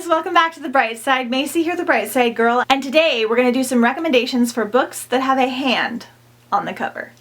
guys, welcome back to The Bright Side. Macy here, the Bright Side Girl, and today we're going to do some recommendations for books that have a hand on the cover.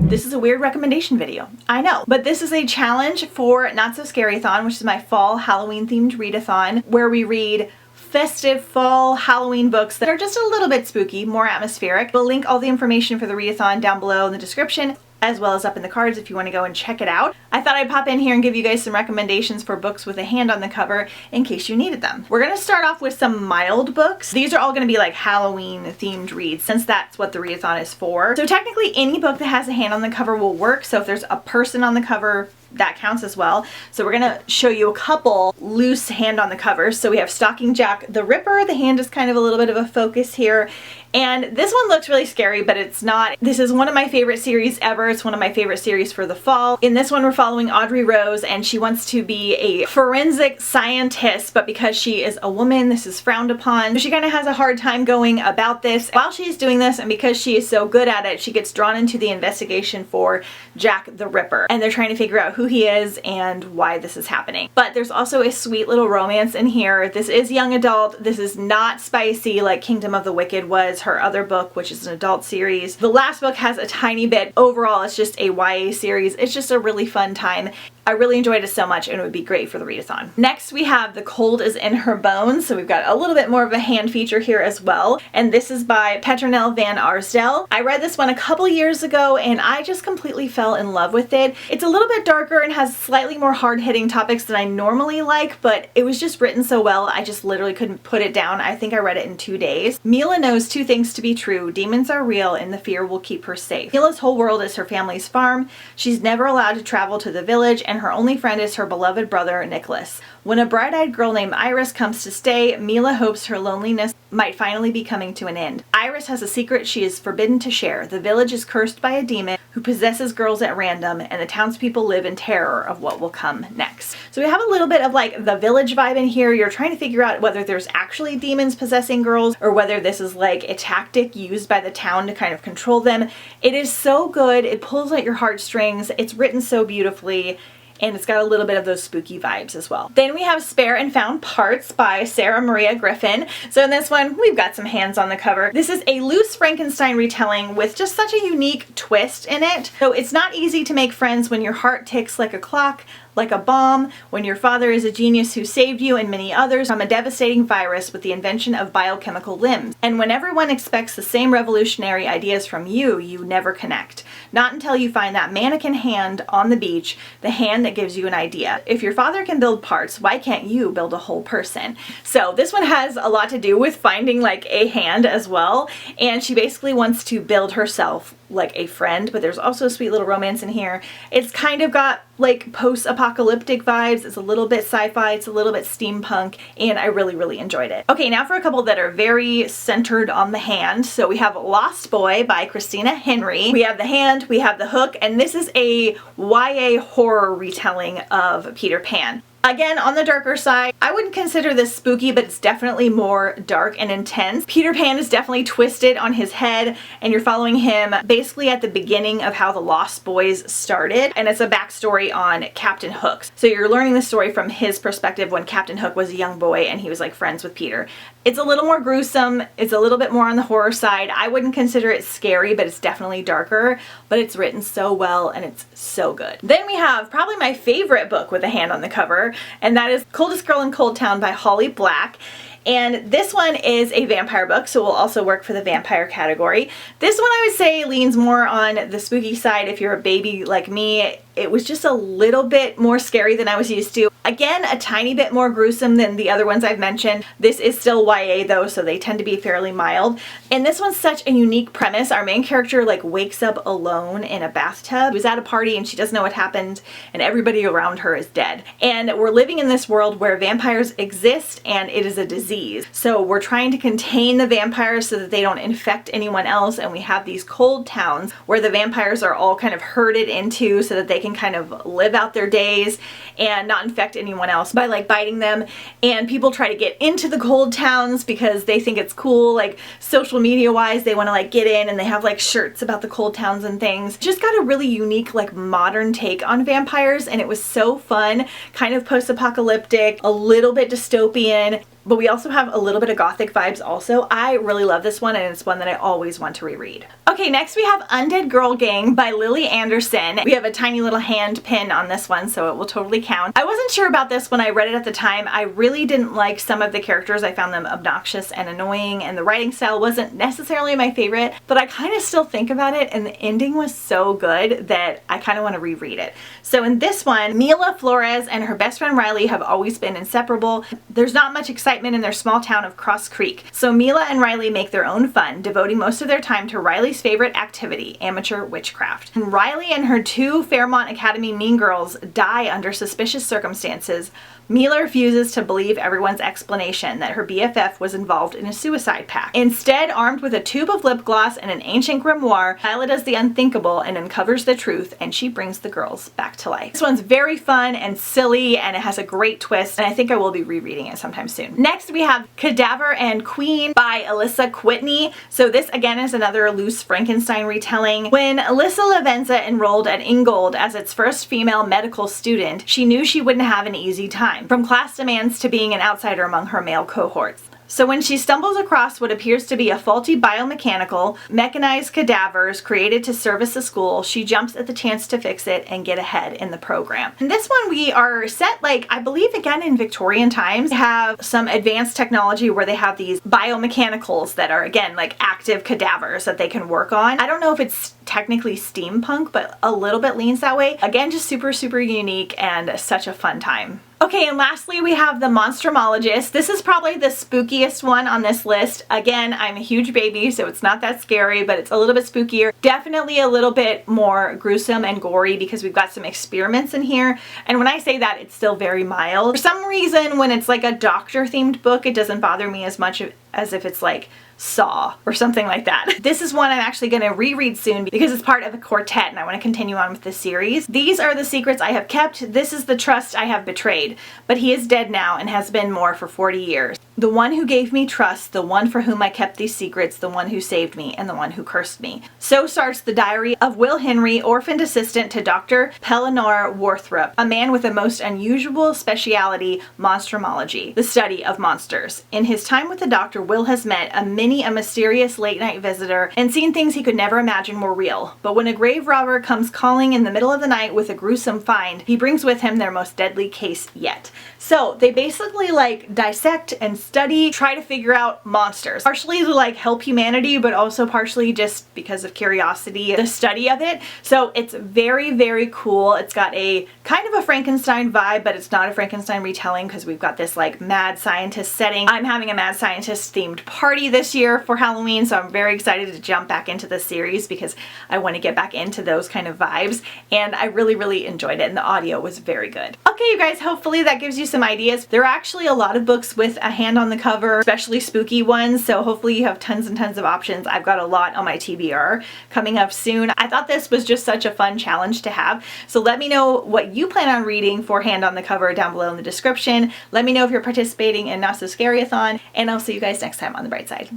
This is a weird recommendation video, I know, but this is a challenge for Not So Scaryathon, which is my fall Halloween themed readathon, where we read festive fall Halloween books that are just a little bit spooky, more atmospheric. We'll link all the information for the readathon down below in the description, as well as up in the cards if you want to go and check it out. I thought I'd pop in here and give you guys some recommendations for books with a hand on the cover in case you needed them. We're going to start off with some mild books. These are all going to be like Halloween themed reads since that's what the readathon is for. So technically any book that has a hand on the cover will work. So if there's a person on the cover, that counts as well. So we're gonna show you a couple loose hand on the covers. So we have Stalking Jack the Ripper. The hand is kind of a little bit of a focus here. And this one looks really scary, but it's not. This is one of my favorite series ever. It's one of my favorite series for the fall. In this one, we're following Audrey Rose, and she wants to be a forensic scientist, but because she is a woman, this is frowned upon. So she kind of has a hard time going about this. While she's doing this, and because she is so good at it, she gets drawn into the investigation for Jack the Ripper. And they're trying to figure out who he is and why this is happening. But there's also a sweet little romance in here. This is young adult. This is not spicy like Kingdom of the Wicked was, her other book, which is an adult series. The last book has a tiny bit. Overall, it's just a YA series. It's just a really fun time. I really enjoyed it so much, and it would be great for the readathon. Next, we have The Cold is in Her Bones. So we've got a little bit more of a hand feature here as well. And this is by Petronelle van Arsdale. I read this one a couple years ago, and I just completely fell in love with it. It's a little bit darker and has slightly more hard-hitting topics than I normally like, but it was just written so well, I just literally couldn't put it down. I think I read it in 2 days. Mila knows two things to be true. Demons are real, and the fear will keep her safe. Mila's whole world is her family's farm. She's never allowed to travel to the village, and her only friend is her beloved brother, Nicholas. When a bright-eyed girl named Iris comes to stay, Mila hopes her loneliness might finally be coming to an end. Iris has a secret she is forbidden to share. The village is cursed by a demon who possesses girls at random, and the townspeople live in terror of what will come next. So we have a little bit of like the village vibe in here. You're trying to figure out whether there's actually demons possessing girls or whether this is like a tactic used by the town to kind of control them. It is so good. It pulls at your heartstrings. It's written so beautifully, and it's got a little bit of those spooky vibes as well. Then we have Spare and Found Parts by Sarah Maria Griffin. So in this one, we've got some hands on the cover. This is a loose Frankenstein retelling with just such a unique twist in it. So it's not easy to make friends when your heart ticks like a clock, like a bomb, when your father is a genius who saved you and many others from a devastating virus with the invention of biochemical limbs. And when everyone expects the same revolutionary ideas from you, you never connect. Not until you find that mannequin hand on the beach, the hand that gives you an idea. If your father can build parts, why can't you build a whole person? So this one has a lot to do with finding like a hand as well. And she basically wants to build herself like a friend, but there's also a sweet little romance in here. It's kind of got like post-apocalyptic vibes. It's a little bit sci-fi, it's a little bit steampunk, and I really, really enjoyed it. Okay, now for a couple that are very centered on the hand. So we have Lost Boy by Christina Henry. We have the hand, we have the hook, and this is a YA horror retelling of Peter Pan. Again, on the darker side, I wouldn't consider this spooky, but it's definitely more dark and intense. Peter Pan is definitely twisted on his head, and you're following him basically at the beginning of how the Lost Boys started, and it's a backstory on Captain Hook. So you're learning the story from his perspective when Captain Hook was a young boy and he was like friends with Peter. It's a little more gruesome, it's a little bit more on the horror side. I wouldn't consider it scary, but it's definitely darker, but it's written so well and it's so good. Then we have probably my favorite book with a hand on the cover, and that is Coldest Girl in Cold Town by Holly Black. And this one is a vampire book, so will also work for the vampire category. This one I would say leans more on the spooky side if you're a baby like me. It was just a little bit more scary than I was used to. Again, a tiny bit more gruesome than the other ones I've mentioned. This is still YA though, so they tend to be fairly mild. And this one's such a unique premise. Our main character like wakes up alone in a bathtub. She was at a party and she doesn't know what happened, and everybody around her is dead. And we're living in this world where vampires exist and it is a disease. So we're trying to contain the vampires so that they don't infect anyone else, and we have these cold towns where the vampires are all kind of herded into so that they can can kind of live out their days and not infect anyone else by like biting them. And people try to get into the cold towns because they think it's cool, like social media wise, they want to like get in, and they have like shirts about the cold towns and things. Just got a really unique like modern take on vampires, and it was so fun, kind of post-apocalyptic, a little bit dystopian, but we also have a little bit of gothic vibes also. I really love this one, and it's one that I always want to reread. Okay, next we have Undead Girl Gang by Lily Anderson. We have a tiny little hand pin on this one, so it will totally count. I wasn't sure about this when I read it at the time. I really didn't like some of the characters. I found them obnoxious and annoying, and the writing style wasn't necessarily my favorite, but I kind of still think about it, and the ending was so good that I kind of want to reread it. So in this one, Mila Flores and her best friend Riley have always been inseparable. There's not much excitement in their small town of Cross Creek, so Mila and Riley make their own fun, devoting most of their time to Riley's favorite activity, amateur witchcraft. And Riley and her two Fairmont Academy mean girls die under suspicious circumstances. Mila refuses to believe everyone's explanation that her BFF was involved in a suicide pact. Instead, armed with a tube of lip gloss and an ancient grimoire, Lila does the unthinkable and uncovers the truth, and she brings the girls back to life. This one's very fun and silly, and it has a great twist, and I think I will be rereading it sometime soon. Next, we have Cadaver Queen by Alyssa Quitney. So this again is another loose Frankenstein retelling. When Alyssa Lavenza enrolled at Ingold as its first female medical student, she knew she wouldn't have an easy time, from class demands to being an outsider among her male cohorts. So when she stumbles across what appears to be a faulty biomechanical, mechanized cadavers created to service the school, she jumps at the chance to fix it and get ahead in the program. In this one, we are set, like, I believe again in Victorian times. They have some advanced technology where they have these biomechanicals that are again like active cadavers that they can work on. I don't know if it's technically steampunk, but a little bit leans that way. Again, just super, super unique and such a fun time. Okay, and lastly we have the Monstromologist. This is probably the spookiest one on this list. Again, I'm a huge baby, so it's not that scary, but it's a little bit spookier. Definitely a little bit more gruesome and gory because we've got some experiments in here. And when I say that, it's still very mild. For some reason, when it's like a doctor-themed book, it doesn't bother me as much as if it's like Saw or something like that. This is one I'm actually going to reread soon because it's part of a quartet and I want to continue on with the series. These are the secrets I have kept. This is the trust I have betrayed. But he is dead now and has been more for 40 years. The one who gave me trust, the one for whom I kept these secrets, the one who saved me, and the one who cursed me. So starts the diary of Will Henry, orphaned assistant to Dr. Pellinor Worthrop, a man with a most unusual speciality, monstromology, the study of monsters. In his time with the doctor, Will has met a mysterious late-night visitor and seen things he could never imagine were real. But when a grave robber comes calling in the middle of the night with a gruesome find, he brings with him their most deadly case yet. So they basically like dissect and study, try to figure out monsters. Partially to like help humanity, but also partially just because of curiosity, the study of it. So it's very, very cool. It's got a kind of a Frankenstein vibe, but it's not a Frankenstein retelling because we've got this like mad scientist setting. I'm having a mad scientist themed party this year for Halloween, so I'm very excited to jump back into the series because I want to get back into those kind of vibes, and I really, really enjoyed it, and the audio was very good. Okay, you guys, hopefully that gives you some ideas. There are actually a lot of books with a hand on the cover, especially spooky ones, so hopefully you have tons and tons of options. I've got a lot on my TBR coming up soon. I thought this was just such a fun challenge to have, so let me know what you plan on reading for hand on the cover down below in the description. Let me know if you're participating in Not So Scaryathon, and I'll see you guys next time on the bright side.